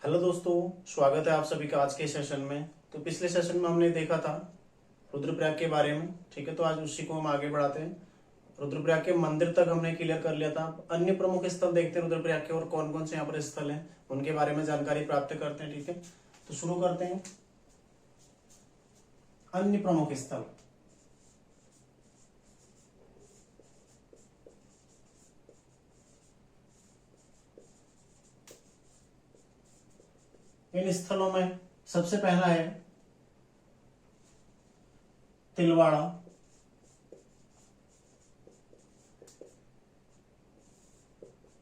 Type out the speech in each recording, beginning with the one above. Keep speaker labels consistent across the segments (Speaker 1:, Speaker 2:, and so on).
Speaker 1: Hello दोस्तों, स्वागत है आप सभी का आज के सेशन में। तो पिछले सेशन में हमने देखा था रुद्रप्रयाग के बारे में, ठीक है। तो आज उसी को हम आगे बढ़ाते हैं। रुद्रप्रयाग के मंदिर तक हमने क्लियर कर लिया था। अन्य प्रमुख स्थल देखते हैं रुद्रप्रयाग के, और कौन कौन से यहाँ पर स्थल हैं उनके बारे में जानकारी प्राप्त करते हैं, ठीक है। तो शुरू करते हैं। अन्य प्रमुख स्थल, इन स्थलों में सबसे पहला है तिलवाड़ा।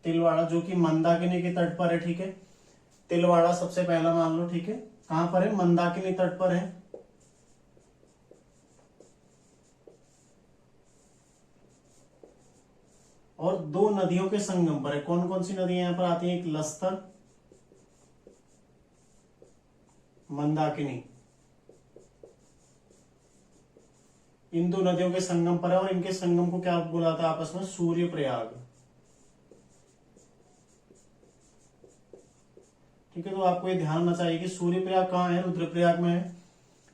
Speaker 1: तिलवाड़ा जो कि मंदाकिनी के तट पर है, ठीक है। तिलवाड़ा सबसे पहला मान लो, ठीक है। कहां पर है? मंदाकिनी तट पर है। और दो नदियों के संगम पर है। कौन कौन सी नदियां यहां पर आती हैं? एक लस्तर, मंदाकिनी, इन दो नदियों के संगम पर है। और इनके संगम को क्या बोला था आपस में? सूर्य प्रयाग, ठीक है। तो आपको ये ध्यान रखना चाहिए कि सूर्य प्रयाग कहाँ है? रुद्रप्रयाग में है,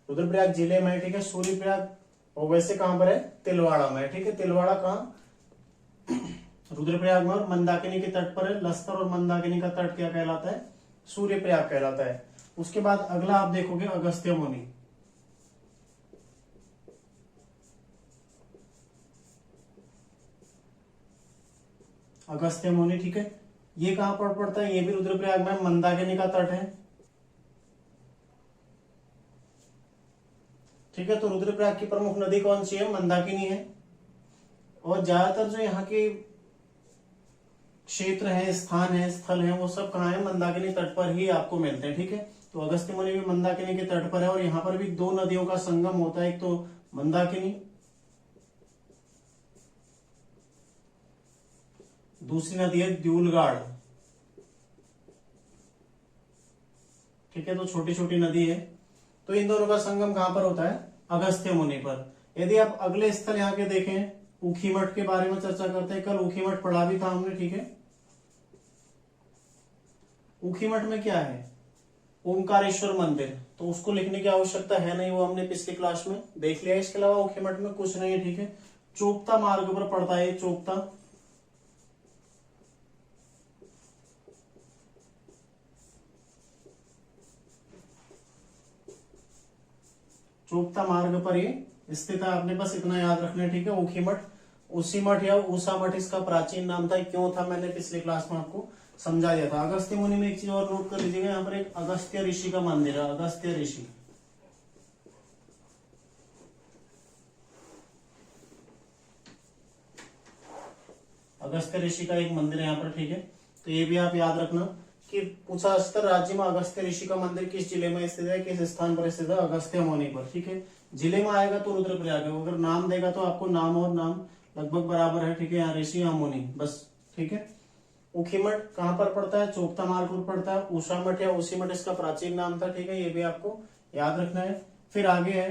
Speaker 1: रुद्रप्रयाग जिले में है, ठीक है। सूर्य प्रयाग और वैसे कहां पर है? तिलवाड़ा में है, ठीक है। तिलवाड़ा कहाँ? रुद्रप्रयाग में। और मंदाकिनी के तट पर है। लस्तर और मंदाकिनी का तट क्या कहलाता है? सूर्य प्रयाग कहलाता है। उसके बाद अगला आप देखोगे अगस्त्य मुनि। अगस्त्य मुनि, ठीक है। ये कहां पर पड़ता है? ये भी रुद्रप्रयाग में, मंदाकिनी का तट है, ठीक है। तो रुद्रप्रयाग की प्रमुख नदी कौन सी है? मंदाकिनी है। और ज्यादातर जो यहाँ के क्षेत्र है, स्थान है, स्थल है, वो सब कहाँ है? मंदाकिनी तट पर ही आपको मिलते हैं, ठीक है। तो अगस्त्य मुनि भी मंदाकिनी के तट पर है। और यहाँ पर भी दो नदियों का संगम होता है, एक तो मंदाकिनी, दूसरी नदी है द्यूलगाड़, ठीक है। तो छोटी छोटी नदी है। तो इन दोनों का संगम कहां पर होता है? अगस्त्य मुनि पर। यदि आप अगले स्थल यहाँ के देखें, ऊखीमठ के बारे में चर्चा करते हैं। कल ऊखीमठ पढ़ा भी था हमने, ठीक है। ऊखीमठ में क्या है? ओंकारेश्वर मंदिर। तो उसको लिखने की आवश्यकता है नहीं, वो हमने पिछली क्लास में देख लिया। इसके अलावा ऊखीमठ में कुछ नहीं है, ठीक है। चोपता मार्ग पर पड़ता है। चोपता, चोपता मार्ग पर ये स्थित है। आपने बस इतना याद रखना है, ठीक है। ऊखीमठ, उसी मठ या ऊषा मठ इसका प्राचीन नाम था। क्यों था? मैंने पिछली क्लास में आपको समझा दिया था। अगस्त्य मुनि में एक चीज और नोट कर लीजिएगा, यहाँ पर एक अगस्त्य ऋषि का मंदिर है। अगस्त्य ऋषि, अगस्त्य ऋषि का एक मंदिर है यहाँ पर, ठीक है। तो ये भी आप याद रखना कि पूछा स्तर राज्य में अगस्त्य ऋषि का मंदिर किस जिले में स्थित है, किस स्थान पर स्थित है? अगस्त्य मुनि पर, ठीक है। जिले में आएगा तो रुद्रप्रयाग है। अगर नाम देगा तो आपको नाम और नाम लगभग बराबर है, ठीक है। यहाँ ऋषि, यहाँ मुनि, बस, ठीक है। ऊखीमठ कहां पर पड़ता है? चोपता मार्ग पर पड़ता है। उषा मठ या उसी मठ इसका प्राचीन नाम था, ठीक है। ये भी आपको याद रखना है। फिर आगे है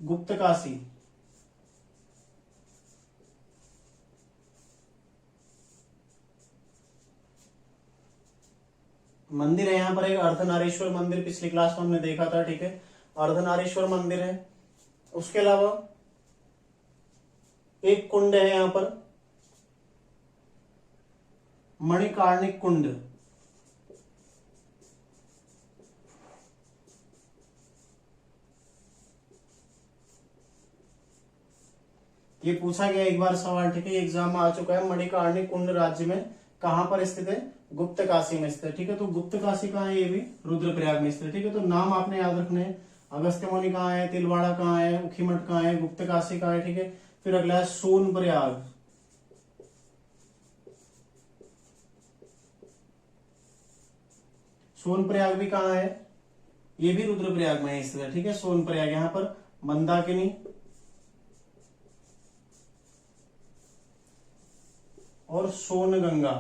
Speaker 1: गुप्त काशी। मंदिर है यहाँ पर एक अर्धनारीश्वर मंदिर, पिछली क्लास में हमने देखा था, ठीक है। अर्धनारीश्वर मंदिर है। उसके अलावा एक कुंड है यहाँ पर, मणिकार्णिक कुंड। ये पूछा गया एक बार सवाल, ठीक है। एग्जाम में आ चुका है। मणिकार्णिक कुंड राज्य में कहां पर स्थित है? गुप्त काशी में स्थित है, ठीक है। तो गुप्त काशी कहाँ है? ये भी रुद्रप्रयाग में स्थित है, ठीक है। तो नाम आपने याद रखने हैं। अगस्त्य मुनि कहाँ है? तिलवाड़ा कहाँ है? ऊखीमठ कहाँ है? गुप्त काशी कहाँ है, ठीक है। फिर अगला है सोनप्रयाग। सोनप्रयाग भी कहाँ है? ये भी रुद्रप्रयाग में स्थित है, ठीक है। सोनप्रयाग यहाँ पर मंदाकिनी और सोनगंगा,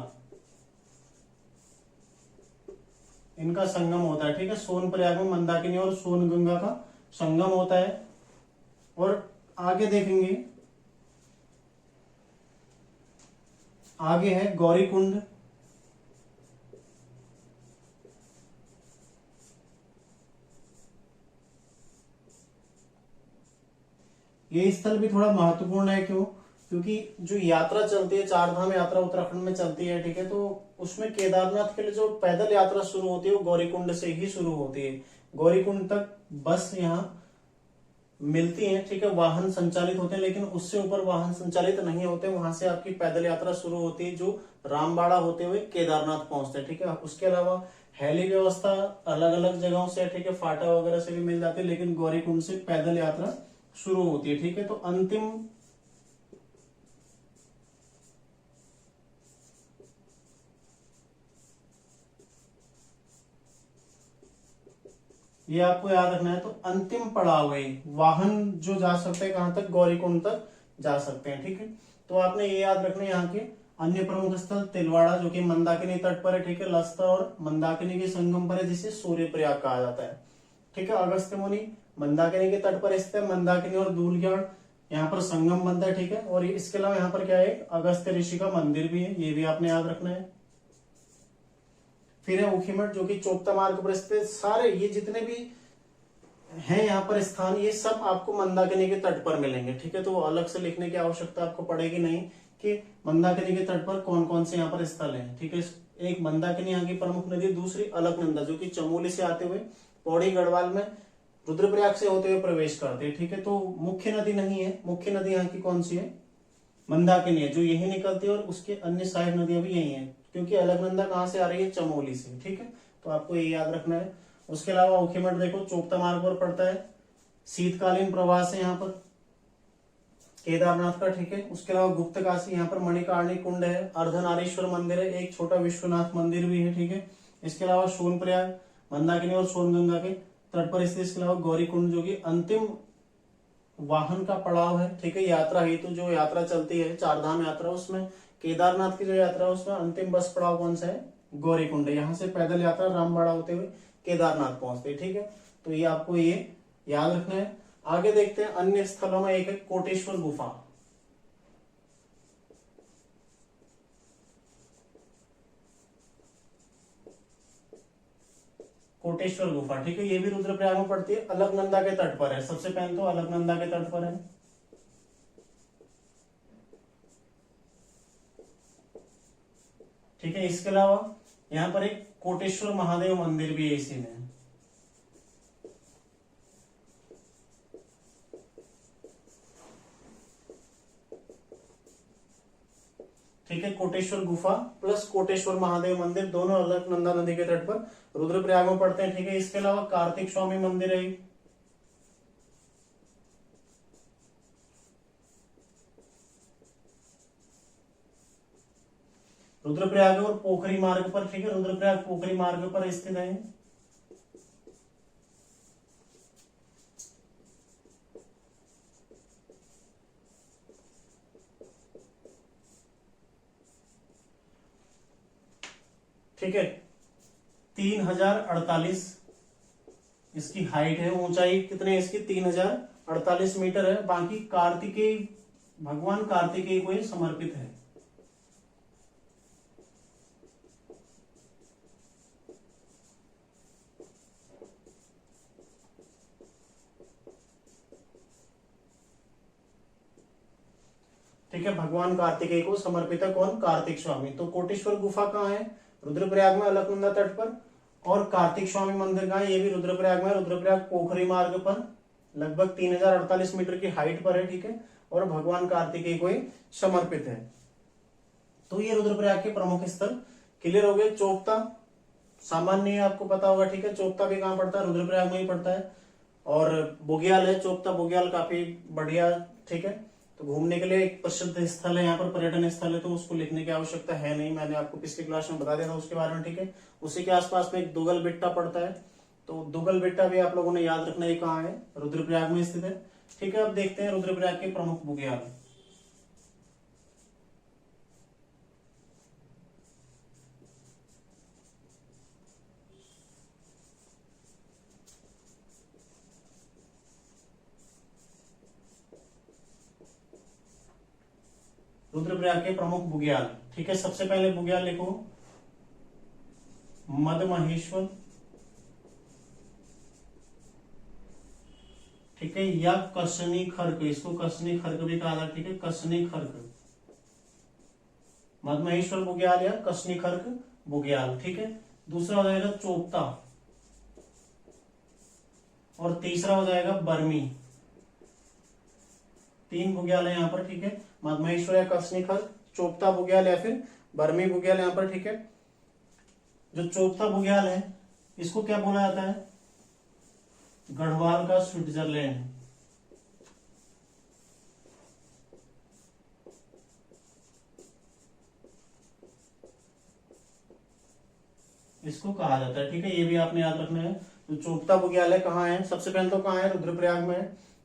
Speaker 1: इनका संगम होता है, ठीक है। सोनप्रयाग में मंदाकिनी और सोनगंगा का संगम होता है। और आगे देखेंगे, आगे है गौरीकुंड, ये स्थल भी थोड़ा महत्वपूर्ण है, क्यों? क्योंकि जो यात्रा चलती है, चार धाम यात्रा उत्तराखंड में चलती है, ठीक है, तो उसमें केदारनाथ के लिए जो पैदल यात्रा शुरू होती है वो गौरीकुंड से ही शुरू होती है। गौरीकुंड तक बस यहाँ मिलती है, ठीक है, वाहन संचालित होते हैं, लेकिन उससे ऊपर वाहन संचालित नहीं होते। वहां से आपकी पैदल यात्रा शुरू होती है जो रामबाड़ा होते हुए केदारनाथ पहुंचते हैं, ठीक है। उसके अलावा हेली व्यवस्था अलग अलग जगहों से, ठीक है, फाटा वगैरह से भी मिल जाती है, लेकिन गौरीकुंड से पैदल यात्रा शुरू होती है, ठीक है। तो अंतिम ये आपको याद रखना है। तो अंतिम पड़ाव है, वाहन जो जा सकते हैं कहां तक? गौरीकुंड तक जा सकते हैं, ठीक है। तो आपने ये याद रखना है। यहाँ के अन्य प्रमुख स्थल तिलवाड़ा जो कि मंदाकिनी तट पर है, ठीक है, लस्तर और मंदाकिनी के संगम पर है, जिसे सूर्यप्रयाग कहा जाता है, ठीक है। अगस्त्य मुनि मंदाकिनी के तट पर स्थित है, मंदाकिनी और धूलग्याड़ यहाँ पर संगम बनता है, ठीक है। और इसके अलावा यहाँ पर क्या है? अगस्त्य ऋषि का मंदिर भी है, ये भी आपने याद रखना है। फिर है ऊखीमठ जो कि चोपता मार्ग पर स्थित। सारे ये जितने भी हैं यहाँ पर स्थान, ये सब आपको मंदाकिनी के तट पर मिलेंगे, ठीक है। तो अलग से लिखने की आवश्यकता आपको पड़ेगी नहीं कि मंदाकिनी के तट पर कौन कौन से यहाँ पर स्थल हैं, ठीक है। एक मंदाकिनी यहाँ की प्रमुख नदी, दूसरी अलकनंदा जो कि चमोली से आते हुए पौड़ी गढ़वाल में रुद्रप्रयाग से होते हुए प्रवेश करते हैं, ठीक है। तो मुख्य नदी नहीं है, मुख्य नदी यहाँ की कौन सी है? मंदाकिनी है, जो यही निकलती है, और उसके अन्य सहायक नदियां भी यही है, क्योंकि अलकनंदा कहाँ से आ रही है? चमोली से, ठीक है। तो आपको ये याद रखना है। उसके अलावा ऊखीमठ देखो चोपता मार्ग पर पड़ता है, शीतकालीन प्रवास है यहाँ पर केदारनाथ का, ठीक है। उसके अलावा गुप्त काशी, यहाँ पर मणिकर्णी कुंड है, अर्धनारीश्वर मंदिर है, एक छोटा विश्वनाथ मंदिर भी है, ठीक है। इसके अलावा सोनप्रयाग मंदाकिनी और सोनगंगा के तट पर स्थित। इसके अलावा गौरी कुंड जो कि अंतिम वाहन का पड़ाव है, ठीक है। यात्रा हेतु जो यात्रा चलती है, चार धाम यात्रा, उसमें केदारनाथ की जो यात्रा है उसमें अंतिम बस पड़ाव कौन सा है? गौरीकुंड। यहाँ से पैदल यात्रा रामबाड़ा होते हुए केदारनाथ पहुंचते, ठीक है। तो ये आपको ये याद रखना है। आगे देखते हैं अन्य स्थलों में। एक है कोटेश्वर गुफा। कोटेश्वर गुफा, ठीक है, ये भी रुद्रप्रयाग में पड़ती है, अलकनंदा के तट पर है। सबसे पहले तो अलकनंदा के तट पर है, ठीक है। इसके अलावा यहाँ पर एक कोटेश्वर महादेव मंदिर भी है इसी में, ठीक है। कोटेश्वर गुफा प्लस कोटेश्वर महादेव मंदिर दोनों अलकनंदा नदी के तट पर रुद्रप्रयाग में पड़ते हैं, ठीक है। इसके अलावा कार्तिक स्वामी मंदिर है, रुद्रप्रयाग और पोखरी मार्ग पर, ठीक है, रुद्रप्रयाग पोखरी मार्ग पर स्थित है। ठीक है, 3048 इसकी हाइट है। ऊंचाई कितने इसकी? 3048 मीटर है। बाकी कार्तिकेय, भगवान कार्तिकेय को ये समर्पित है, ठीक है। भगवान कार्तिकेय को समर्पित है। कौन? कार्तिक स्वामी। तो कोटेश्वर गुफा कहाँ है? रुद्रप्रयाग में अलकनंदा तट पर। और कार्तिक स्वामी मंदिर कहाँ है? ये भी रुद्रप्रयाग में, रुद्रप्रयाग पोखरी मार्ग पर लगभग 3048 मीटर की हाइट पर है, ठीक है। और भगवान कार्तिकेय को ही समर्पित है। तो ये रुद्रप्रयाग के प्रमुख स्थल क्लियर हो गए। चोपता सामान्य आपको पता होगा, ठीक है। चोपता भी कहाँ पड़ता है? रुद्रप्रयाग में ही पड़ता है। और बुग्याल है, चोपता बुग्याल काफी बढ़िया, ठीक है। तो घूमने के लिए एक प्रसिद्ध स्थल है यहाँ पर, पर्यटन स्थल है, तो उसको लिखने की आवश्यकता है नहीं, मैंने आपको पिछली क्लास में बता दिया था उसके बारे में, ठीक है। उसी के आसपास में एक दुगल बेट्टा पड़ता है, तो दुगल बेट्टा भी आप लोगों ने याद रखना है कहाँ है? रुद्रप्रयाग में स्थित है, ठीक है। अब देखते हैं रुद्रप्रयाग के प्रमुख बुग्याल। रुद्रप्रयाग के प्रमुख बुग्याल, ठीक है। सबसे पहले बुग्याल लिखो मदमहेश्वर, ठीक है, या कसनी खर्क, इसको कसनी खर्क भी कहा जाता है, ठीक है, कसनी खर्क, मधमहेश्वर बुग्याल या कसनी खर्क बुग्याल, ठीक है। दूसरा हो जाएगा चोपता, और तीसरा हो जाएगा बर्मी। 3 बुग्याल है यहाँ पर, ठीक है, मधमहेश्वर या कसनी खर्क, चोपता बुग्याल या फिर बर्मी बुग्याल यहाँ पर, ठीक है। जो चोपता बुग्याल है इसको क्या बोला जाता है, गढ़वाल का स्विट्जरलैंड, इसको कहा जाता है, ठीक है, ये भी आपने याद रखना है। जो चोपता बुग्याल है कहाँ है, सबसे पहले तो कहाँ है, रुद्रप्रयाग में है।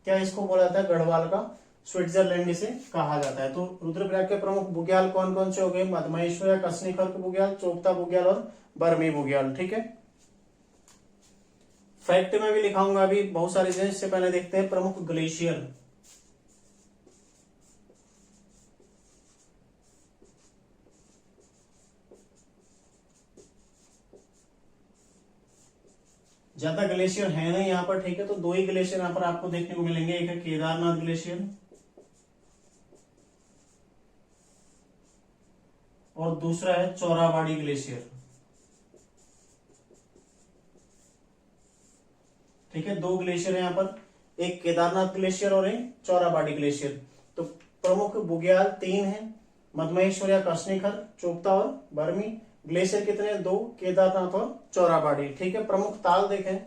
Speaker 1: क्या इसको बोला जाता है, गढ़वाल का स्विट्जरलैंड इसे कहा जाता है। तो रुद्रप्रयाग के प्रमुख बुग्याल कौन कौन से हो गए, मधमहेश्वर या कसनी खर्क बुग्याल, चोपता बुग्याल और बर्मी बुग्याल, ठीक है। फैक्ट में भी लिखाऊंगा अभी बहुत सारी चीजें, इससे पहले देखते हैं प्रमुख ग्लेशियर। ज्यादा ग्लेशियर है नहीं यहाँ पर, ठीक है, तो 2 ही ग्लेशियर यहाँ पर आपको देखने को मिलेंगे। एक है केदारनाथ ग्लेशियर और दूसरा है चौराबाड़ी ग्लेशियर, ठीक है। 2 ग्लेशियर है यहाँ पर, एक केदारनाथ ग्लेशियर और एक चौराबाड़ी ग्लेशियर। तो प्रमुख बुग्याल 3 है, मधमहेश्वर या कसनी खर्क, चोपता और बर्मी। ग्लेशियर कितने, 2, केदारनाथ और चौराबाड़ी, ठीक है। प्रमुख ताल देखें,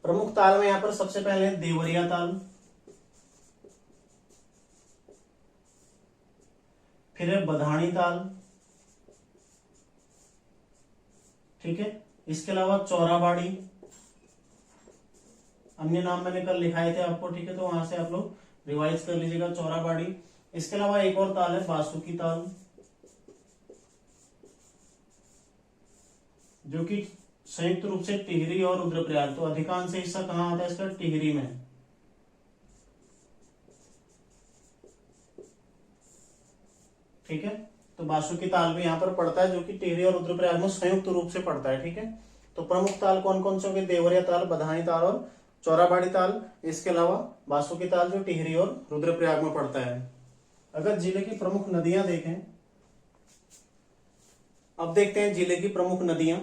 Speaker 1: प्रमुख ताल में यहाँ पर सबसे पहले देवरिया ताल, फिर है बधानी ताल, ठीक है। इसके अलावा चौराबाड़ी, अन्य नाम मैंने कल लिखाए थे आपको, ठीक है, तो वहां से आप लोग रिवाइज कर लीजिएगा, चौराबाड़ी। इसके अलावा एक और ताल है बासुकी ताल, जो कि संयुक्त रूप से टिहरी और रुद्रप्रयाग, तो अधिकांश हिस्सा कहाँ आता है इसका, टिहरी में, ठीक है। तो बासुकी ताल भी यहाँ पर पड़ता है, जो कि टिहरी और रुद्रप्रयाग में संयुक्त रूप से पड़ता है, ठीक है। तो प्रमुख ताल कौन कौन से होंगे, देवरिया ताल, बधानी ताल और चौराबाड़ी ताल। इसके अलावा बासुकी ताल जो टिहरी और रुद्रप्रयाग में पड़ता है। अगर जिले की प्रमुख नदियां देखें, अब देखते हैं जिले की प्रमुख नदियां।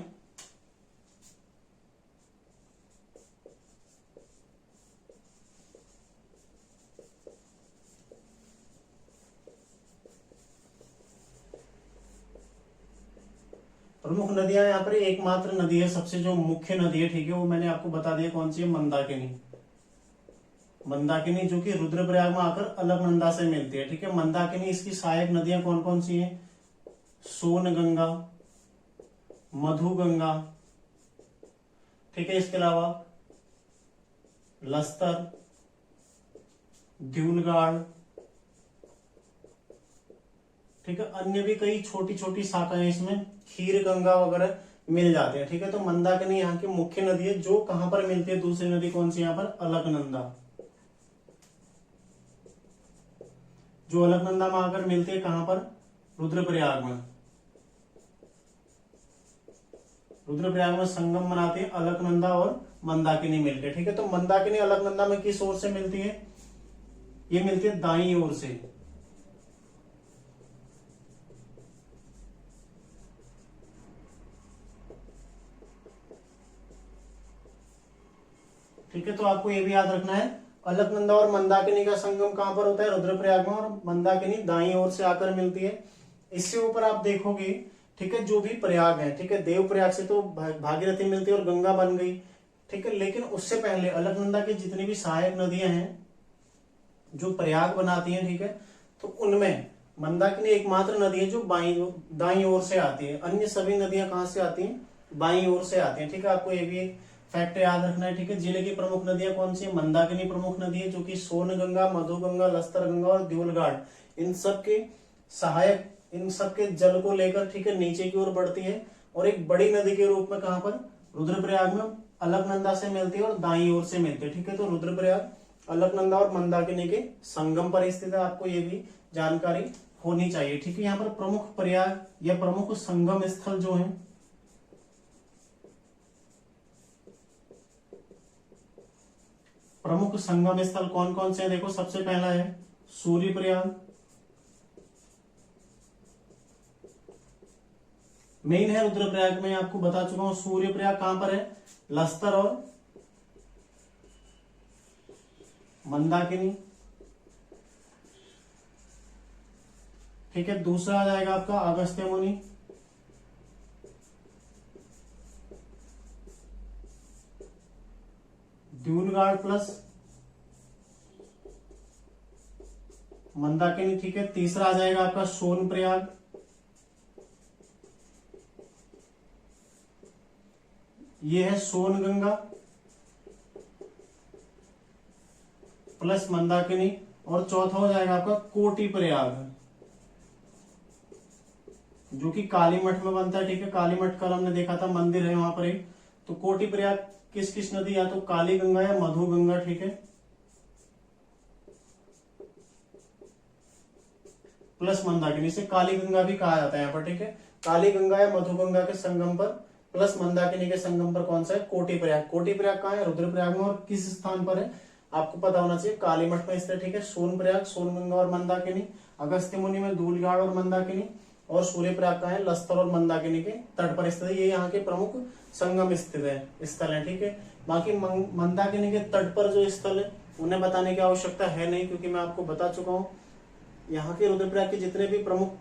Speaker 1: प्रमुख नदियां यहाँ पर एकमात्र नदी है, सबसे जो मुख्य नदी है, ठीक है, वो मैंने आपको बता दिया कौन सी है, मंदाकिनी। मंदाकिनी जो कि रुद्रप्रयाग में आकर अलकनंदा से मिलती है, ठीक है। मंदाकिनी, इसकी सहायक नदियां कौन कौन सी हैं, सोनगंगा, मधुगंगा, ठीक है। इसके अलावा लस्तर, द्यूलगाड़, ठीक है। अन्य भी कई छोटी छोटी शाखाएं इसमें खीर गंगा वगैरह मिल जाते हैं, ठीक है। तो मंदाकिनी यहाँ की मुख्य नदी है, जो कहां पर मिलती है, दूसरी नदी कौन सी यहाँ पर, अलकनंदा, जो अलकनंदा में आकर मिलती है कहां पर, रुद्रप्रयाग में। रुद्रप्रयाग में संगम बनाते हैं अलकनंदा और मंदाकिनी मिलकर, ठीक है। तो मंदाकिनी अलकनंदा में किस ओर से मिलती है, ये मिलती है दाईं ओर से, ठीक है। तो आपको ये भी याद रखना है, अलकनंदा और मंदाकिनी का संगम कहां पर होता है, रुद्रप्रयाग में, और मंदाकिनी दाईं ओर से आकर मिलती है। इससे ऊपर आप देखोगे, ठीक है, जो भी प्रयाग है, ठीक है, देव प्रयाग से तो भागीरथी मिलती है और गंगा बन गई, ठीक है। लेकिन उससे पहले अलकनंदा की जितनी भी सहायक नदियां हैं जो प्रयाग बनाती हैं, ठीक है, तो उनमें मंदाकिनी एकमात्र नदी है जो दाईं ओर से आती है। अन्य सभी नदियां कहां से आती हैं, बाईं ओर से आती हैं, ठीक है। आपको ये भी एक फैक्ट याद रखना है, ठीक है। जिले की प्रमुख नदियां कौन सी है, मंदाकिनी प्रमुख नदी है, जो कि सोनगंगा, मधुगंगा, लस्तर गंगा और द्यूलगाड़, इन सब के सहायक, इन सब के जल को लेकर, ठीक है, नीचे की ओर बढ़ती है, और एक बड़ी नदी के रूप में कहां पर, रुद्रप्रयाग में अलकनंदा से मिलती है और दाईं ओर से मिलती है, ठीक है। तो रुद्रप्रयाग अलकनंदा और मंदाकिनी के संगम पर स्थित है, आपको ये भी जानकारी होनी चाहिए। ठीक है, यहाँ पर प्रमुख प्रयाग या प्रमुख संगम स्थल जो है, प्रमुख संगम स्थल कौन कौन से हैं? देखो सबसे पहला है सूर्यप्रयाग, मेन है रुद्रप्रयाग में आपको बता चुका हूं। सूर्यप्रयाग कहां पर है? लस्तर और मंदाकिनी। ठीक है, दूसरा आ जाएगा आपका अगस्त्यमुनि, दूनगाड़ प्लस मंदाकिनी। ठीक है, तीसरा आ जाएगा आपका सोनप्रयाग, ये है सोनगंगा प्लस मंदाकिनी। और चौथा हो जाएगा आपका कोटि प्रयाग, जो कि काली मठ में बनता है। ठीक है, काली मठ कल हमने देखा था, मंदिर है वहां पर एक। तो कोटि प्रयाग किस किस नदी, या तो काली गंगा या मधु गंगा। ठीक है, प्लस मंदाकिनी, से काली गंगा भी कहा जाता है यहाँ पर। ठीक है, काली गंगा या मधु गंगा के संगम पर प्लस मंदाकिनी के संगम पर कौन सा है? कोटि प्रयाग। कोटि प्रयाग कहाँ है? रुद्रप्रयाग में। और किस स्थान पर है आपको पता होना चाहिए, काली मठ में स्थित। ठीक है, सोनप्रयाग, सोनगंगा और मंदाकिनी, अगस्त्यमुनि में दूलगाड़ और मंदाकिनी, और सूर्यप्रयाग का है लस्तर और मंदाकिनी के तट पर स्थित है। ये यहाँ के प्रमुख संगम स्थित है स्थल है। ठीक है, बाकी मंदाकिनी के तट पर जो स्थल है उन्हें बताने की आवश्यकता है नहीं, क्योंकि मैं आपको बता चुका हूँ यहाँ के रुद्रप्रयाग के जितने भी प्रमुख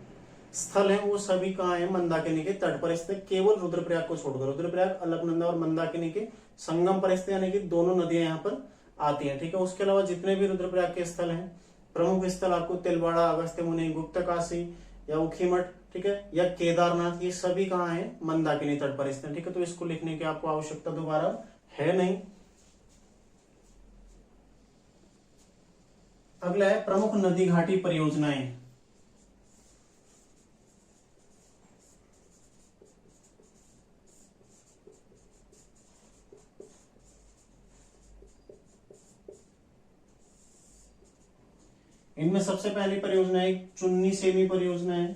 Speaker 1: स्थल हैं वो सभी कहाँ हैं? मंदाकिनी के तट पर स्थित, केवल रुद्रप्रयाग को छोड़कर। रुद्रप्रयाग अलकनंदा और मंदाकिनी के संगम पर स्थित, यानी कि दोनों नदियां यहाँ पर आती हैं। ठीक है, उसके अलावा जितने भी रुद्रप्रयाग के स्थल हैं, प्रमुख स्थल आपको तिलवाड़ा, अगस्त्यमुनि, गुप्त काशी या ऊखीमठ, ठीक है, या केदारनाथ, ये सभी कहाँ हैं? मंदाकिनी तट पर स्थित। ठीक है, तो इसको लिखने की आपको आवश्यकता दोबारा है नहीं। अगला है प्रमुख नदी घाटी परियोजनाएं। इनमें सबसे पहली परियोजना है चुन्नी सेमी परियोजना है,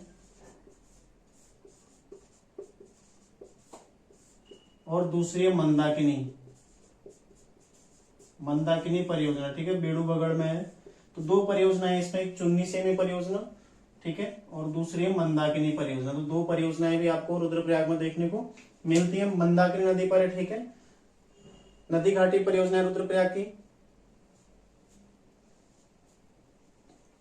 Speaker 1: और दूसरी है मंदाकिनी, मंदाकिनी परियोजना। ठीक है, बेड़ूबगढ़ में है। तो दो परियोजना है इसमें, एक चुन्नी सेमी परियोजना, ठीक है, और दूसरी है मंदाकिनी परियोजना। तो दो परियोजनाएं भी आपको रुद्रप्रयाग में देखने को मिलती है। मंदाकिनी नदी पर है। ठीक है, नदी घाटी परियोजना है रुद्रप्रयाग की।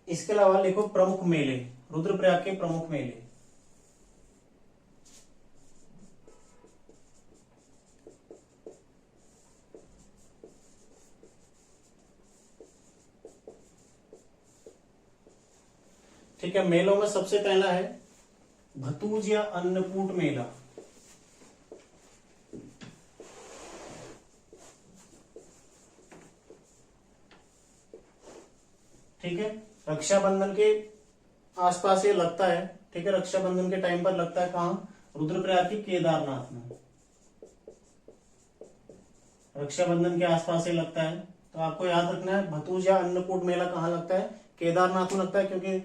Speaker 1: इसके अलावा लिखो प्रमुख मेले, रुद्रप्रयाग के प्रमुख मेले। ठीक है, मेलों में सबसे पहला है भतूज या अन्नकूट मेला। ठीक है, रक्षाबंधन के आसपास ये लगता है। ठीक है, रक्षाबंधन के टाइम पर लगता है। कहां? रुद्रप्रयाग की केदारनाथ में, रक्षाबंधन के आसपास ये लगता है। तो आपको याद रखना है भतूज या अन्नकूट मेला कहाँ लगता है? केदारनाथ में लगता है, क्योंकि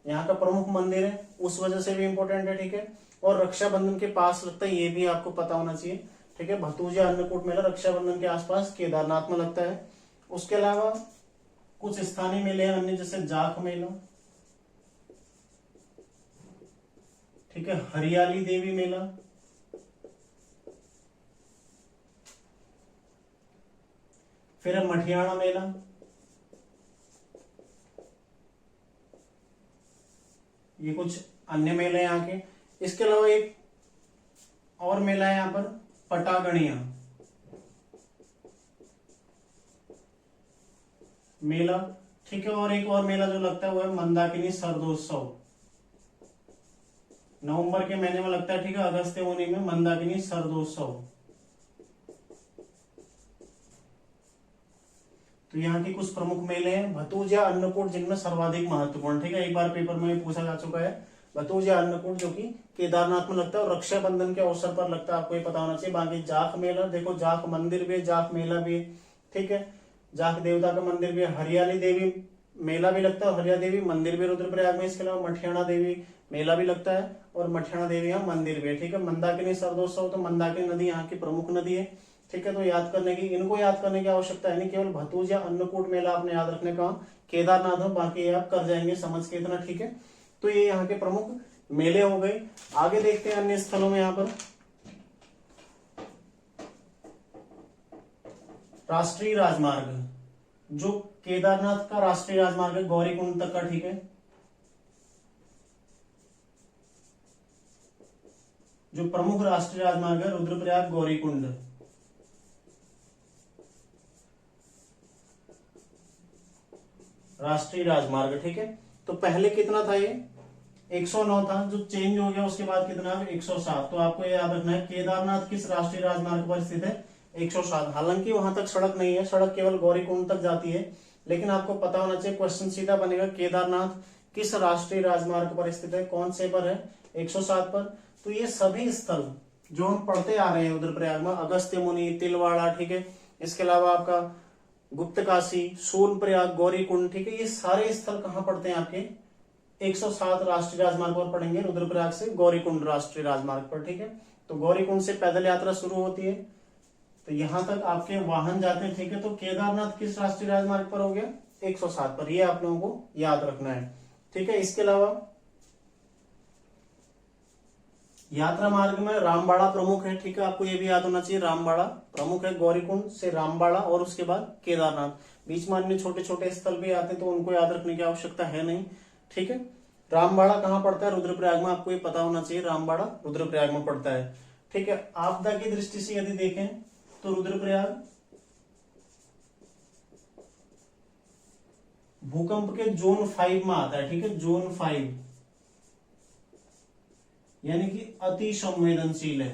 Speaker 1: यहाँ का प्रमुख मंदिर है, उस वजह से भी इंपॉर्टेंट है। ठीक है, और रक्षाबंधन के पास लगता है, ये भी आपको पता होना चाहिए। ठीक है, भतूज या अन्नकूट मेला रक्षाबंधन के आसपास केदारनाथ में लगता है। उसके अलावा कुछ स्थानीय मेले हैं अन्य, जैसे जाख मेला, ठीक है, हरियाली देवी मेला, फिर है मठियाणा मेला, ये कुछ अन्य मेले हैं यहाँ के। इसके अलावा एक और मेला है यहाँ पर, पटागणिया मेला। ठीक है, और एक और मेला जो लगता है वो है मंदाकिनी सर्दोत्सव, नवंबर के महीने में लगता है। ठीक है, अगस्त्यमुनि में मंदाकिनी सर्दोत्सव। तो यहाँ की कुछ प्रमुख मेले हैं, भतूज या अन्नकूट जिनमें सर्वाधिक महत्वपूर्ण। ठीक है, एक बार पेपर में पूछा जा चुका है, भतूज या अन्नकूट जो कि केदारनाथ में लगता है और रक्षाबंधन के अवसर पर लगता है, आपको ये पता होना चाहिए। बाकी जाख मेला, देखो जाख मंदिर भी है, जाख मेला भी है। ठीक है, जाख देवता का मंदिर भी है, हरियाली देवी मेला भी लगता है, हरिया देवी मंदिर भी रुद्रप्रयाग में, इसके अलावा मठियाना देवी मेला भी लगता है और मठियाना देवी यहाँ मंदिर भी है, ठीक है। मंदाकिनी सरदोत्सव, तो मंदाकिनी नदी यहाँ की प्रमुख नदी है, ठीक है। तो इनको याद करने की आवश्यकता है नहीं, केवल भतूज या अन्नकूट मेला आपने याद रखने का, केदारनाथ में, बाकी आप कर जाएंगे समझ के इतना, ठीक है। तो ये यहाँ के प्रमुख मेले हो गए। आगे देखते हैं अन्य स्थलों में। यहाँ पर राष्ट्रीय राजमार्ग, जो केदारनाथ का राष्ट्रीय राजमार्ग है गौरीकुंड तक का, ठीक है। जो प्रमुख राष्ट्रीय राजमार्ग है रुद्रप्रयाग गौरीकुंड, राष्ट्रीय राजमार्ग, ठीक है। तो पहले कितना था ये 109 था, जो चेंज हो गया उसके बाद कितना है 107। तो आपको ये याद रखना है केदारनाथ किस राष्ट्रीय राजमार्ग पर स्थित है 107। हालांकि वहां तक सड़क नहीं है, सड़क केवल गौरीकुंड तक जाती है, लेकिन आपको पता होना चाहिए, क्वेश्चन सीधा बनेगा केदारनाथ किस राष्ट्रीय राजमार्ग पर स्थित है, कौन से पर है 107 पर। तो ये सभी स्थल जो हम पढ़ते आ रहे हैं रुद्रप्रयाग में, अगस्त्य मुनि, तिलवाड़ा, ठीक है, इसके अलावा आपका गुप्तकाशी, सोनप्रयाग, गौरीकुंड, ठीक है, ये सारे स्थल कहाँ पड़ते हैं आपके 107 राष्ट्रीय राजमार्ग पर पड़ेंगे, रुद्रप्रयाग से गौरीकुंड राष्ट्रीय राजमार्ग पर, ठीक है। तो गौरीकुंड से पैदल यात्रा शुरू होती है, तो यहां तक आपके वाहन जाते हैं, ठीक है। तो केदारनाथ किस राष्ट्रीय राजमार्ग पर हो गया 107 पर, ये आप लोगों को याद रखना है, ठीक है। इसके अलावा यात्रा मार्ग में रामबाड़ा प्रमुख है, ठीक है, आपको ये भी याद होना चाहिए, रामबाड़ा प्रमुख है, गौरीकुंड से रामबाड़ा और उसके बाद केदारनाथ। बीच में अन्य छोटे छोटे स्थल भी आते हैं, तो उनको याद रखने की आवश्यकता है नहीं, ठीक है। रामबाड़ा कहाँ पड़ता है रुद्रप्रयाग में, आपको ये पता होना चाहिए, रामबाड़ा रुद्रप्रयाग में पड़ता है, ठीक है। आपदा की दृष्टि से यदि देखें तो रुद्रप्रयाग भूकंप के जोन 5 में आता है, ठीक है, जोन 5, यानी कि अति संवेदनशील है,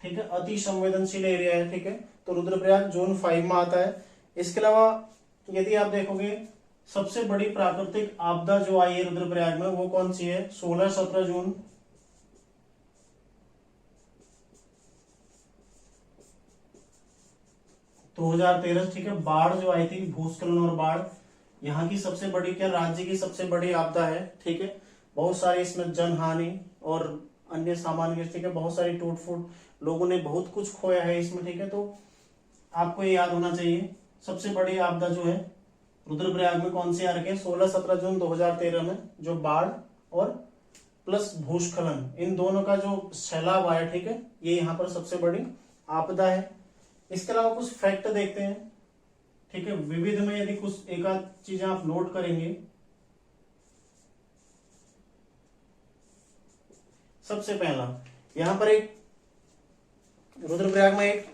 Speaker 1: ठीक है, अति संवेदनशील एरिया है, ठीक है। तो रुद्रप्रयाग जोन 5 में आता है। इसके अलावा यदि आप देखोगे सबसे बड़ी प्राकृतिक आपदा जो आई है रुद्रप्रयाग में, वो कौन सी है 16-17 जून 2013, ठीक है। बाढ़ जो आई थी, भूस्खलन और बाढ़ यहाँ की सबसे बड़ी, क्या राज्य की सबसे बड़ी आपदा है, ठीक है। बहुत सारी इसमें जनहानि और अन्य सामान्य, ठीक है, बहुत सारी टूट फूट, लोगों ने बहुत कुछ खोया है इसमें, ठीक है। तो आपको ये याद होना चाहिए, सबसे बड़ी आपदा जो है रुद्रप्रयाग में कौन सी आ रही है 16-17 जून 2013 में, जो बाढ़ और प्लस भूस्खलन, इन दोनों का जो सैलाब आया, ठीक है, ये यहाँ पर सबसे बड़ी आपदा है। इसके अलावा कुछ फैक्ट देखते हैं, ठीक है, विविध में यदि कुछ एक आध चीजें आप नोट करेंगे। सबसे पहला यहां पर एक रुद्रप्रयाग में एक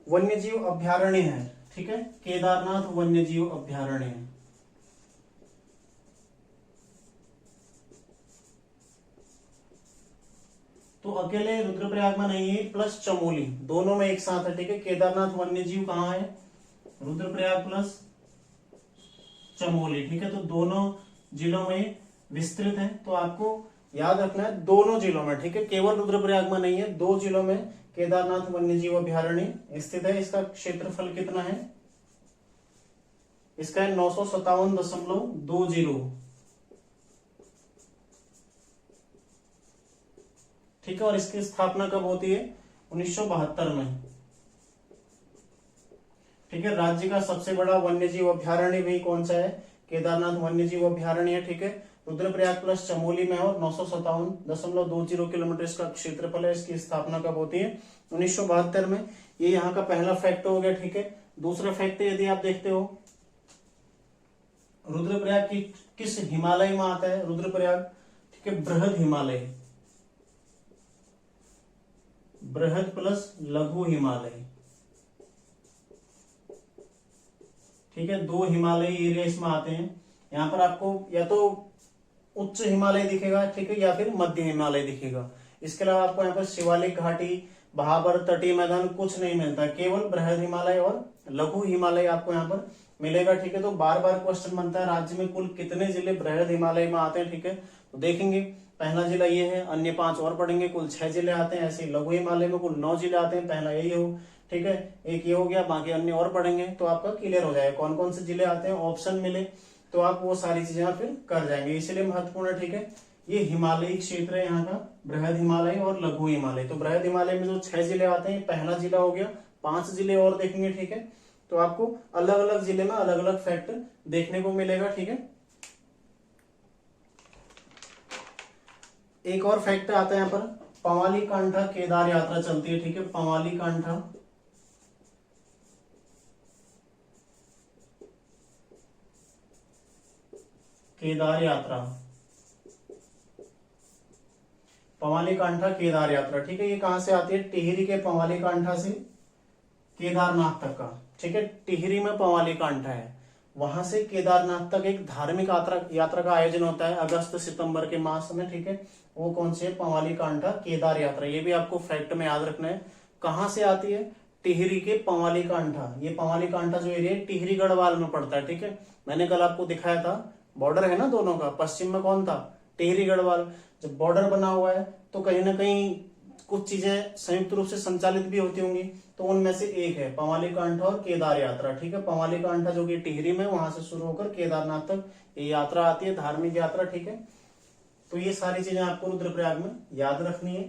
Speaker 1: वन्यजीव अभ्यारण्य है, ठीक है, केदारनाथ वन्यजीव अभ्यारण्य। तो अकेले रुद्रप्रयाग में नहीं है, प्लस चमोली, दोनों में एक साथ है, ठीक है। केदारनाथ वन्यजीव कहाँ है रुद्रप्रयाग प्लस चमोली, ठीक है। तो दोनों जिलों में विस्तृत है, तो आपको याद रखना है दोनों जिलों में, ठीक है, केवल रुद्रप्रयाग में नहीं है, 2 जिलों में केदारनाथ वन्यजीव अभ्यारण्य स्थित है। इसका क्षेत्रफल कितना है, इसका है 957.20, ठीक है। और इसकी स्थापना कब होती है 1972 में, ठीक है। राज्य का सबसे बड़ा वन्यजीव अभ्यारण्य भी कौन सा है, केदारनाथ वन्यजीव अभ्यारण्य है, ठीक है। रुद्रप्रयाग प्लस चमोली में और 957.20 किलोमीटर इसका क्षेत्रफल है। इसकी स्थापना कब होती है 1972 में। ये यहाँ का पहला फैक्ट हो गया, ठीक है। दूसरा फैक्ट यदि आप देखते हो रुद्रप्रयाग की किस हिमालय में आता है रुद्रप्रयाग, ठीक है, बृहद हिमालय, बृहद प्लस लघु हिमालय, ठीक है। 2 हिमालय एरिया इसमें आते हैं। यहाँ पर आपको या तो उच्च हिमालय दिखेगा, ठीक है, या फिर मध्य हिमालय दिखेगा। इसके अलावा आपको यहाँ पर शिवालिक घाटी, भाबर, तटीय मैदान कुछ नहीं मिलता, केवल बृहद हिमालय और लघु हिमालय आपको यहाँ पर मिलेगा, ठीक है। तो बार बार क्वेश्चन बनता है राज्य में कुल कितने जिले बृहद हिमालय में आते हैं, ठीक है। तो देखेंगे पहला जिला ये है, अन्य 5 और पढ़ेंगे, कुल 6 जिले आते हैं। ऐसे लघु हिमालय में कुल 9 जिले आते हैं, पहला यही हो, ठीक है। एक ये हो गया, बाकी अन्य और पढ़ेंगे तो आपका क्लियर हो जाएगा कौन कौन से जिले आते हैं। ऑप्शन मिले तो आप वो सारी चीजें फिर कर जाएंगे, इसलिए महत्वपूर्ण है, ठीक है। ये हिमालयी क्षेत्र है यहाँ का, बृहद हिमालय और लघु हिमालय। तो बृहद हिमालय में जो 6 जिले आते हैं, पहला जिला हो गया, 5 जिले और देखेंगे, ठीक है। तो आपको अलग अलग जिले में अलग अलग फैक्ट देखने को मिलेगा, ठीक है। एक और फैक्ट आता है यहाँ पर, पवाली कांठा केदार यात्रा चलती है, ठीक है। पवाली कांठा केदार यात्रा, पवाली कांठा केदार यात्रा, ठीक है। ये कहां से आती है? टिहरी के पवाली कांठा से केदारनाथ तक का, ठीक है। टिहरी में पवाली कांठा है, वहां से केदारनाथ तक एक धार्मिक यात्रा का आयोजन होता है अगस्त सितंबर के मास में, ठीक है। वो कौन से? पवाली कांठा केदार यात्रा। ये भी आपको फैक्ट में याद रखना है। कहां से आती है? टिहरी के पवाली कांठा। ये पवाली कांठा जो एरिया है टिहरी गढ़वाल में पड़ता है, ठीक है। मैंने कल आपको दिखाया था, बॉर्डर है ना दोनों का, पश्चिम में कौन था? टिहरी गढ़वाल। जब बॉर्डर बना हुआ है तो कहीं ना कहीं कुछ चीजें संयुक्त रूप से संचालित भी होती होंगी, तो उनमें से एक है पवाली कांठा और केदार यात्रा, ठीक है। पवाली कांठा जो कि टिहरी में, वहां से शुरू होकर केदारनाथ तक ये यात्रा आती है, धार्मिक यात्रा, ठीक है। तो ये सारी चीजें आपको रुद्रप्रयाग में याद रखनी है।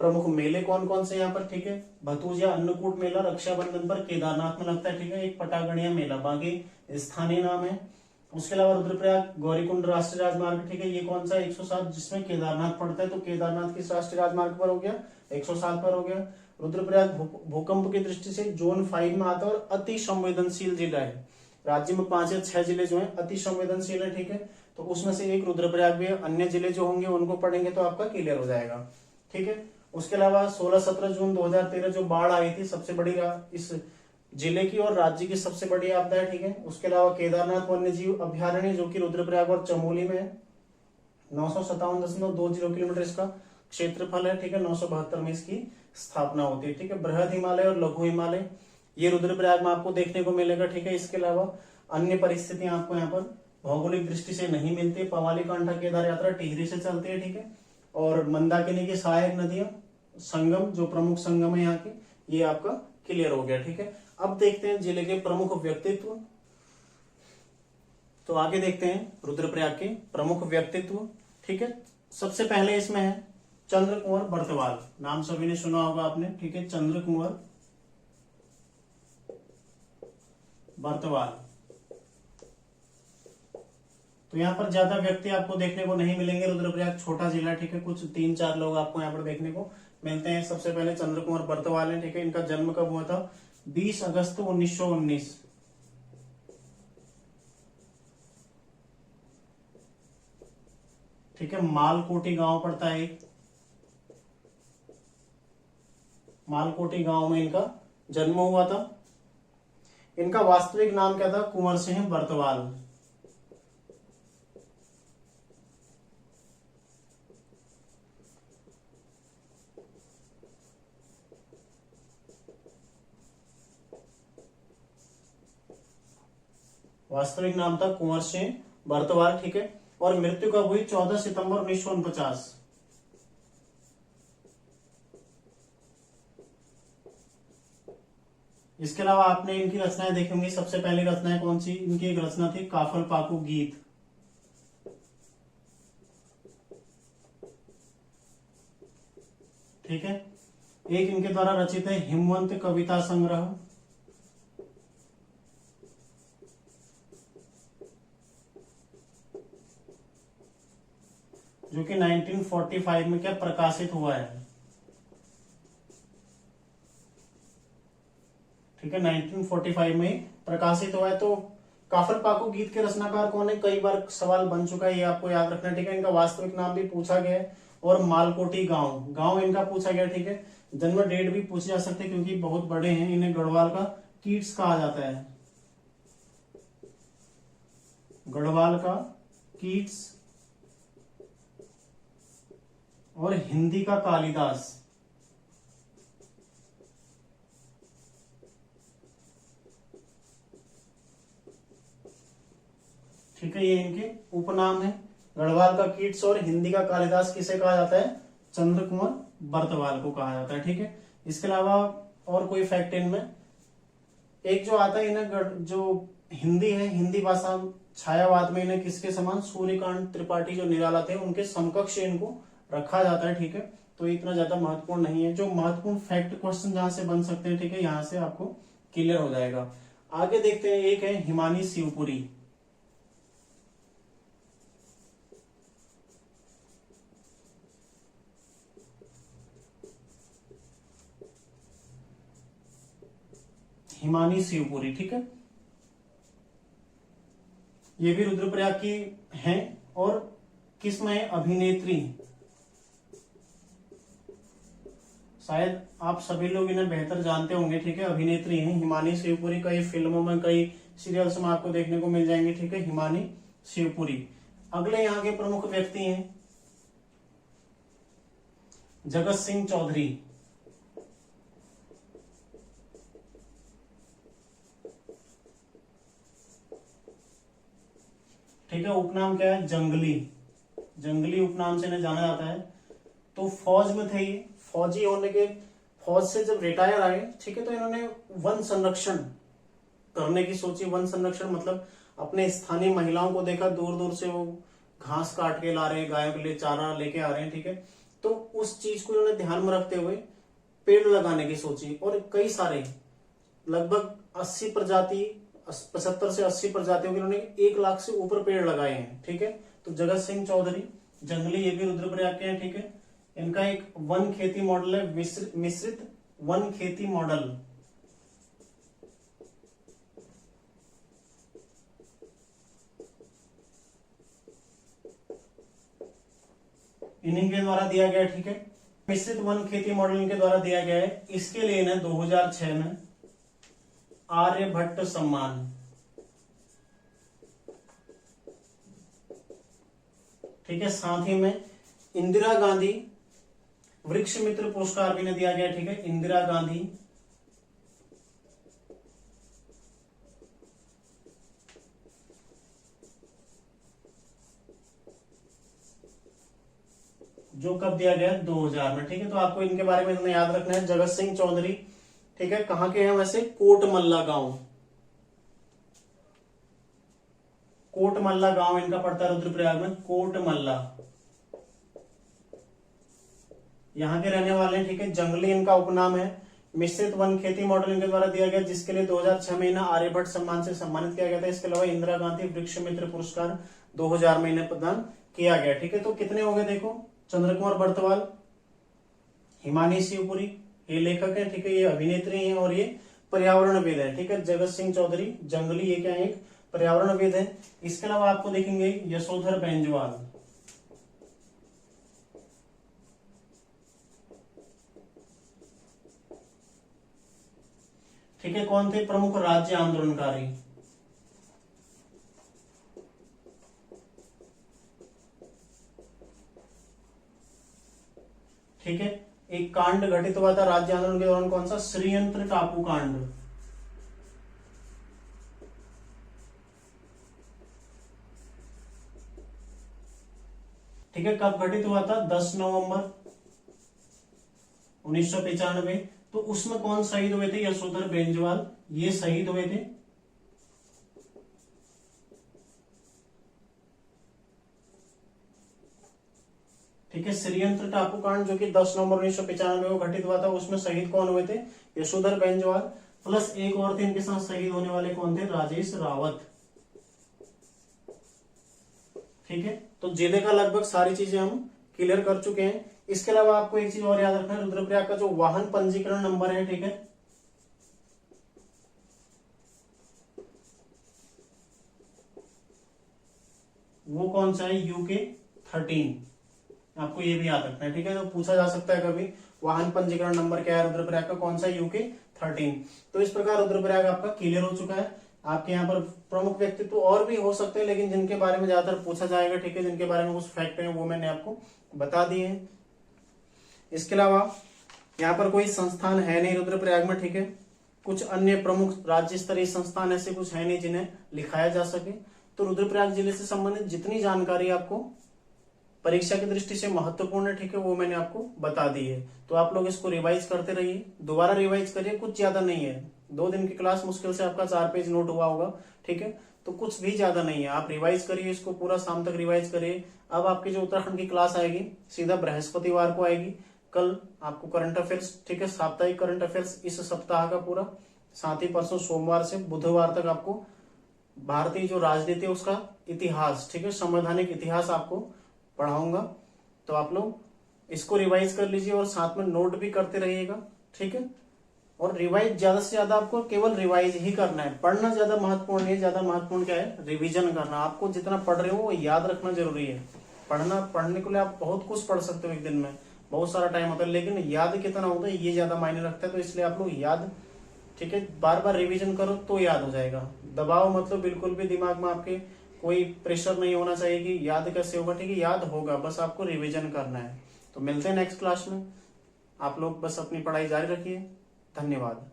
Speaker 1: प्रमुख मेले कौन कौन से यहाँ पर, ठीक है। भतूजिया अन्नकूट मेला रक्षाबंधन पर केदारनाथ में लगता है, ठीक है। एक पटागणिया मेला, बाकी स्थानीय नाम है। उसके अलावा रुद्रप्रयाग गौरीकुंड राष्ट्रीय राजमार्ग, ठीक है। ये कौन सा? 107, जिसमें केदारनाथ पड़ता है, तो केदारनाथ किस राष्ट्रीय राजमार्ग पर हो गया? 107 पर हो गया। रुद्रप्रयाग भूकंप की दृष्टि से जोन 5 में आता है और अति संवेदनशील जिला है। राज्य में 5 या 6 जिले जो है अति संवेदनशील है, ठीक है। तो उसमें से एक रुद्रप्रयाग भी है। अन्य जिले जो होंगे उनको पढ़ेंगे तो आपका क्लियर हो जाएगा, ठीक है। उसके अलावा 16-17 जून 2013 जो बाढ़ आई थी, सबसे बड़ी इस जिले की और राज्य की सबसे बड़ी आपदा है, ठीक है। उसके अलावा केदारनाथ वन्य जीव अभ्यारण्य जो कि रुद्रप्रयाग और चमोली में है, 957.20 किलोमीटर इसका क्षेत्रफल है, ठीक है। 972 में इसकी स्थापना होती है, ठीक है। बृहद हिमालय और लघु हिमालय ये रुद्रप्रयाग में आपको देखने को मिलेगा, ठीक है। इसके अलावा अन्य परिस्थितियां आपको यहाँ पर भौगोलिक दृष्टि से नहीं मिलती। पवाली कांठा केदार यात्रा टिहरी से चलती है, ठीक है। और मंदाकिनी की सहायक नदियां, संगम, जो प्रमुख संगम है यहाँ के, ये आपका क्लियर हो गया, ठीक है। अब देखते हैं जिले के प्रमुख व्यक्तित्व। तो आगे देखते हैं रुद्रप्रयाग के प्रमुख व्यक्तित्व, ठीक है। सबसे पहले इसमें है चंद्र कुंवर बर्तवाल, नाम सभी ने सुना होगा आपने, ठीक है। चंद्र कुंवर बर्तवाल। तो यहाँ पर ज्यादा व्यक्ति आपको देखने को नहीं मिलेंगे, रुद्रप्रयाग छोटा जिला, ठीक है। कुछ 3-4 लोग आपको यहाँ पर देखने को मिलते हैं। सबसे पहले चंद्र कुंवर बर्तवाल है, ठीक है। इनका जन्म कब हुआ था? 20 अगस्त 1919, ठीक है। मालकोटी गांव पड़ता है, मालकोटी गांव में इनका जन्म हुआ था। इनका वास्तविक नाम क्या था? कुंवर सिंह बर्तवाल। वास्तविक नाम था कुंवर सिंह बर्तवाल, ठीक है। और मृत्यु कब हुई? 14 सितंबर 1949। इसके अलावा आपने इनकी रचनाएं देखी होंगी। सबसे पहली रचनाएं कौन सी? इनकी एक रचना थी काफल पाकू गीत, ठीक है। एक इनके द्वारा रचित है हिमवंत कविता संग्रह, जो कि 1945 में क्या प्रकाशित हुआ है, ठीक है। 1945 में प्रकाशित हुआ है। तो काफल पाकू गीत के रचनाकार कौन है? कई बार सवाल बन चुका है, ये आपको याद रखना, ठीक है। इनका वास्तविक नाम भी पूछा गया है और मालकोटी गांव इनका पूछा गया, ठीक है। जन्म डेट भी पूछे जा सकते हैं क्योंकि बहुत बड़े हैं। इन्हें गढ़वाल का कीट्स कहा जाता है, गढ़वाल का कीट्स और हिंदी का कालिदास, ठीक है। ये इनके उपनाम है। गढ़वाल का कीट्स और हिंदी का कालिदास किसे कहा जाता है? चंद्र कुंवर बर्तवाल को कहा जाता है। ठीक है, इसके अलावा और कोई फैक्ट इनमें एक जो आता है इन्हें, जो हिंदी है, हिंदी भाषा छायावाद में इन्हें किसके समान, सूर्यकांत त्रिपाठी जो निराला थे उनके समकक्ष इनको रखा जाता है। ठीक है, तो इतना ज्यादा महत्वपूर्ण नहीं है। जो महत्वपूर्ण फैक्ट क्वेश्चन जहां से बन सकते हैं, ठीक है, यहां से आपको क्लियर हो जाएगा। आगे देखते हैं, एक है हिमानी शिवपुरी। हिमानी शिवपुरी, ठीक है, ये भी रुद्रप्रयाग की हैं और किसमें है? अभिनेत्री। शायद आप सभी लोग इन्हें बेहतर जानते होंगे। ठीक है, अभिनेत्री हैं हिमानी शिवपुरी। कई फिल्मों में, कई सीरियल्स में आपको देखने को मिल जाएंगे। ठीक है, हिमानी शिवपुरी। अगले यहाँ के प्रमुख व्यक्ति हैं जगत सिंह चौधरी। ठीक है, उपनाम क्या है? जंगली। जंगली उपनाम से इन्हें जाना जाता है। तो फौज में थे ये, फौजी होने के, फौज से जब रिटायर आए, ठीक है, तो इन्होंने वन संरक्षण करने की सोची। वन संरक्षण मतलब अपने स्थानीय महिलाओं को देखा, दूर दूर से वो घास काट के ला रहे हैं, गायों के लिए चारा लेके आ रहे हैं। ठीक है, तो उस चीज को इन्होंने ध्यान में रखते हुए पेड़ लगाने की सोची और कई सारे, लगभग 80 प्रजाति, 75 से 80 प्रजातियों के इन्होंने 1 लाख से ऊपर पेड़ लगाए हैं। ठीक है, तो जगत सिंह चौधरी जंगली, ये भी रुद्रप्रयाग के हैं। ठीक है, इनका एक वन खेती मॉडल है, मिश्रित वन खेती मॉडल। इन्हीं के द्वारा दिया गया। ठीक है, मिश्रित वन खेती मॉडल इनके द्वारा दिया गया है। इसके लिए इन्हें 2006 में आर्यभट्ट सम्मान, ठीक है, साथ ही में इंदिरा गांधी वृक्ष मित्र पुरस्कार भी इन्हें दिया गया। ठीक है, इंदिरा गांधी जो कब दिया गया? 2000 में। ठीक है, तो आपको इनके बारे में इतना याद रखना है। जगत सिंह चौधरी, ठीक है, कहां के हैं वैसे? कोटमल्ला गांव। कोटमल्ला गांव इनका पड़ता है रुद्रप्रयाग में, कोटमल्ला, यहाँ के रहने वाले हैं। ठीक है, जंगली इनका उपनाम है। मिश्रित वन खेती मॉडल इनके द्वारा दिया गया, जिसके लिए 2006 में इन्हें आर्यभट्ट सम्मान से सम्मानित किया गया था। इसके अलावा इंदिरा गांधी वृक्ष मित्र पुरस्कार 2000 में इन्हें प्रदान किया गया। ठीक है, तो कितने हो गए देखो? चंद्र कुंवर बर्तवाल, हिमानी शिवपुरी, ये लेखक है। ठीक है, ये अभिनेत्री हैं और ये पर्यावरणविद है। ठीक है, जगत सिंह चौधरी जंगली, ये क्या है? एक पर्यावरणविद है। इसके अलावा आपको देखेंगे यशोधर बेंजवाल। ठीक है, कौन थे? प्रमुख राज्य आंदोलनकारी। ठीक है, एक कांड घटित हुआ था राज्य आंदोलन के दौरान, कौन सा? श्रीयंत्र टापू कांड। ठीक है, कब घटित हुआ था? 10 नवंबर 1995। तो उसमें कौन शहीद हुए थे? यशोधर बेंजवाल, ये शहीद हुए थे। ठीक है, श्रीयंत्र टापू कांड जो कि 10 नवंबर 1995 को घटित हुआ था, उसमें शहीद कौन हुए थे? यशोधर बेंजवाल, प्लस एक और थे इनके साथ शहीद होने वाले, कौन थे? राजेश रावत। ठीक है, तो जेदे का लगभग सारी चीजें हम क्लियर कर चुके हैं। इसके अलावा आपको एक चीज और याद रखना है, रुद्रप्रयाग का जो वाहन पंजीकरण नंबर है, ठीक है, वो कौन सा है? यूके 13। आपको ये भी याद रखना है। ठीक है, तो पूछा जा सकता है कभी, वाहन पंजीकरण नंबर क्या है रुद्रप्रयाग का? कौन सा? यूके 13। तो इस प्रकार रुद्रप्रयाग आपका क्लियर हो चुका है। आपके यहाँ पर प्रमुख व्यक्तित्व और भी हो सकते हैं, लेकिन जिनके बारे में ज्यादातर पूछा जाएगा, ठीक है, जिनके बारे में कुछ फैक्ट है वो मैंने आपको बता दिए हैं। इसके अलावा यहाँ पर कोई संस्थान है नहीं रुद्रप्रयाग में। ठीक है, कुछ अन्य प्रमुख राज्य स्तरीय संस्थान ऐसे कुछ है नहीं जिन्हें लिखाया जा सके। तो रुद्रप्रयाग जिले से संबंधित जितनी जानकारी आपको परीक्षा की दृष्टि से महत्वपूर्ण है, ठीक है, वो मैंने आपको बता दी है। तो आप लोग इसको रिवाइज करते रहिए, दोबारा रिवाइज करिए, कुछ ज्यादा नहीं है, 2 दिन की क्लास मुश्किल से आपका 4 पेज नोट हुआ होगा, ठीक है, तो कुछ भी ज्यादा नहीं है। आप रिवाइज करिए इसको, पूरा शाम तक रिवाइज करिए। अब आपकी जो उत्तराखंड की क्लास आएगी सीधा बृहस्पतिवार को आएगी। कल आपको करंट अफेयर्स, ठीक है, साप्ताहिक करंट अफेयर्स इस सप्ताह का पूरा, साथ ही परसों सोमवार से बुधवार तक आपको भारतीय जो राजनीति है उसका इतिहास, ठीक है, संवैधानिक इतिहास आपको पढ़ाऊंगा। तो आप लोग इसको रिवाइज कर लीजिए और साथ में नोट भी करते रहिएगा, ठीक है। और रिवाइज ज्यादा से ज्यादा आपको केवल रिवाइज ही करना है, पढ़ना ज्यादा महत्वपूर्ण नहीं है, ज्यादा महत्वपूर्ण क्या है, रिवीजन करना। आपको जितना पढ़ रहे हो वो याद रखना जरूरी है। पढ़ने के लिए आप बहुत कुछ पढ़ सकते हो एक दिन में, बहुत सारा टाइम होता है, लेकिन याद कितना होता है ये ज्यादा मायने रखता है। तो इसलिए आप लोग याद, ठीक है, बार बार रिवीजन करो तो याद हो जाएगा। दबाव मतलब बिल्कुल भी दिमाग में आपके कोई प्रेशर नहीं होना चाहिए कि याद कैसे होगा, ठीक है, याद होगा, बस आपको रिवीजन करना है। तो मिलते हैं नेक्स्ट क्लास में, आप लोग बस अपनी पढ़ाई जारी रखिए। धन्यवाद।